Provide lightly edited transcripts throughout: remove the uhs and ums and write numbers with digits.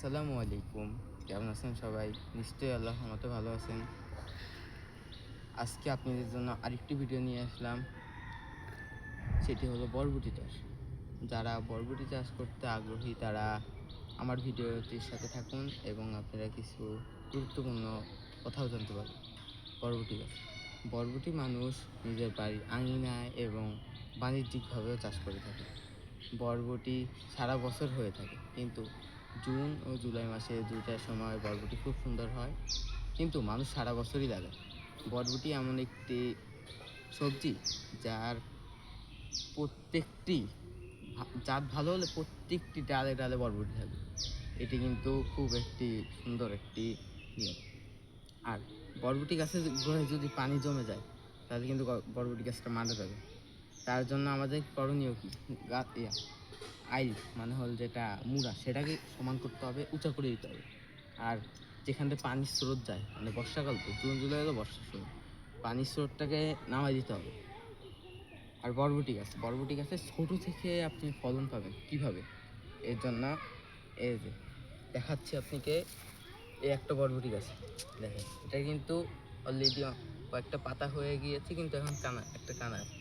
আসসালামু আলাইকুম। কেমন আছেন সবাই? নিশ্চয়ই আল্লাহর রহমতে ভালো আছেন। আজকে আপনাদের জন্য আরেকটি ভিডিও নিয়ে আসলাম। সেটি হলো বরবটি চাষ। যারা বরবটি চাষ করতে আগ্রহী তারা আমার ভিডিওটির সাথে থাকুন এবং আপনারা কিছু গুরুত্বপূর্ণ কথাও জানতে পারবেন। বরবটি গাছ, বরবটি মানুষ নিজের বাড়ির আঙিনায় এবং বাণিজ্যিকভাবেও চাষ করে থাকে। বরবটি সারা বছর হয়ে থাকে, কিন্তু জুন ও জুলাই মাসে দুইটার সময় বরবটি খুব সুন্দর হয়, কিন্তু মানুষ সারা বছরই লাগায়। বরবটি এমন একটি সবজি যার প্রত্যেকটি জাত ভালো হলে প্রত্যেকটি ডালে ডালে বরবটি থাকবে। এটি কিন্তু খুব একটি সুন্দর একটি নিয়ম। আর বরবটি গাছের গোড়ায় যদি পানি জমে যায় তাহলে কিন্তু বরবটি গাছটা মারা যাবে। তার জন্য আমাদের করণীয় কি, আইল মানে হল যেটা মুড়া, সেটাকে সমান করতে হবে, উঁচা করে দিতে হবে। আর যেখানে পানির স্রোত যায়, মানে বর্ষাকাল তো, জুন জুলাই হলো বর্ষার সময়, পানির স্রোতটাকে নামাই দিতে হবে। আর বরবটি গাছে ছোটো থেকে আপনি ফলন পাবেন কিভাবে? এর জন্য এই যে দেখাচ্ছি আপনাকে, এই একটা বরবটি গাছ দেখেন, এটা কিন্তু অলরেডি কয়েকটা পাতা হয়ে গিয়েছে, কিন্তু এখন একটা কানা আছে।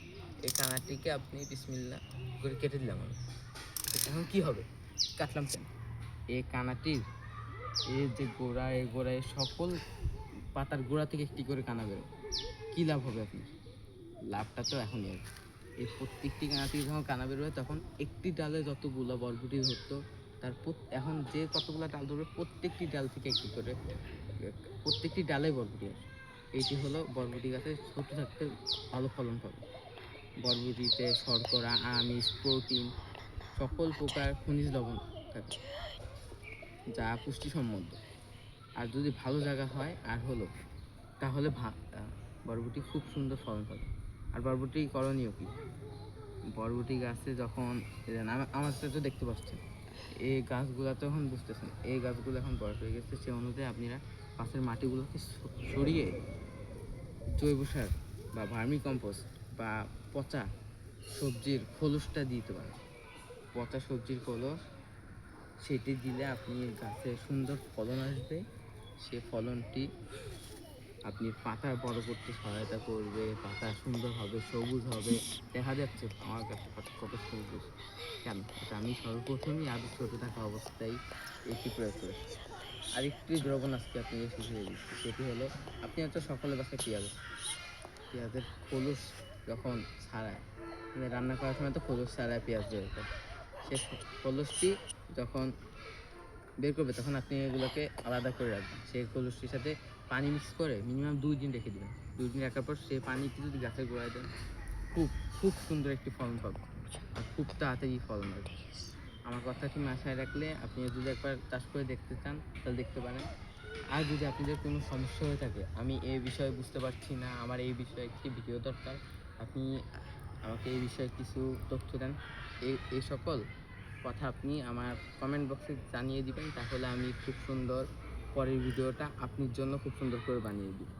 এই কানাটিকে আপনি বিসমিল্লাহ করে কেটে দিলাম আমি। এখন কি হবে, কাটলাম কেন? এই কানাটির এই যে গোড়া, এই গোড়ায় সকল পাতার গোড়া থেকে একটি করে কানা বেরো। কী লাভ হবে আপনার? লাভটা তো এখনই হবে। এই প্রত্যেকটি কানা থেকে যখন কানা বেরোবে তখন একটি ডালে যতগুলো বরবটি ধরতো, তার এখন যে কতগুলো ডাল ধরবে প্রত্যেকটি ডাল থেকে একটি করে, প্রত্যেকটি ডালে বরবটি আসে। এইটি হলো বরবটি গাছের ছোটো থাকতে ভালো ফলন পাবে। বরবটিতে শর্করা, আমিষ, প্রোটিন, সকল প্রকার খনিজ লবণ থাকে, যা পুষ্টিসম্মত। আর যদি ভালো জায়গা হয় আর হলো, তাহলে বরবটি খুব সুন্দর ফলন পাবে। আর বরবটি করণীয় কি, বরবটি গাছে যখন আমার তো দেখতে পাচ্ছেন, এই গাছগুলো তো এখন বুঝতেছেন, এই গাছগুলো এখন বয়স হয়ে গেছে, সে অনুযায়ী আপনারা পাশের মাটিগুলোকে সরিয়ে জৈব সার বা ভার্মি কম্পোস্ট বা পচা সবজির খোলসটা দিতে পারেন। পচা সবজির খোলস, সেটি দিলে আপনি গাছে সুন্দর ফলন আসবে। সে ফলনটি আপনি পাতা বড় করতে সহায়তা করবে, পাতা সুন্দর হবে, সবুজ হবে। দেখা যাচ্ছে আমার গাছটা কত সবুজ, কেন? এটা আমি সর্বপ্রথমই আগে ছোটো থাকা অবস্থায় এটি প্রয়োগ করেছি। আরেকটি দ্রবণ আজকে আপনাকে শিখিয়ে দিচ্ছি, সেটি হলো, আপনি হয়তো সকলের বাসায় পেঁয়াজের খোলস যখন ছাড়ায়, মানে রান্না করার সময় তো খোলস ছাড়ায় পেঁয়াজ বের করে, সে খোলসটি যখন বের করবে তখন আপনি এগুলোকে আলাদা করে রাখবেন। সেই খোলসটির সাথে পানি মিক্স করে মিনিমাম 2 দিন রেখে দেবেন। 2 দিন রাখার পর সেই পানিটি যদি গাছের গোড়ায় দেন, খুব খুব সুন্দর একটি ফলন পাবে, আর খুব তাড়াতাড়ি ফলন আসবে। আমার কথাটি মাথায় রাখলে আপনি যদি একবার চাষ করে দেখতে চান তাহলে দেখতে পারেন। আর যদি আপনাদের কোনো সমস্যা হয়ে থাকে, আমি এই বিষয়ে বুঝতে পারছি না, আমার এই বিষয়ে একটি ভিডিও দরকার, আপনি আমাকে এই বিষয়ে কিছু তথ্য দেন, এই সকল কথা আপনি আমার কমেন্ট বক্সে জানিয়ে দিবেন, তাহলে আমি খুব সুন্দর পরের ভিডিওটা আপনার জন্য খুব সুন্দর করে বানিয়ে দিই।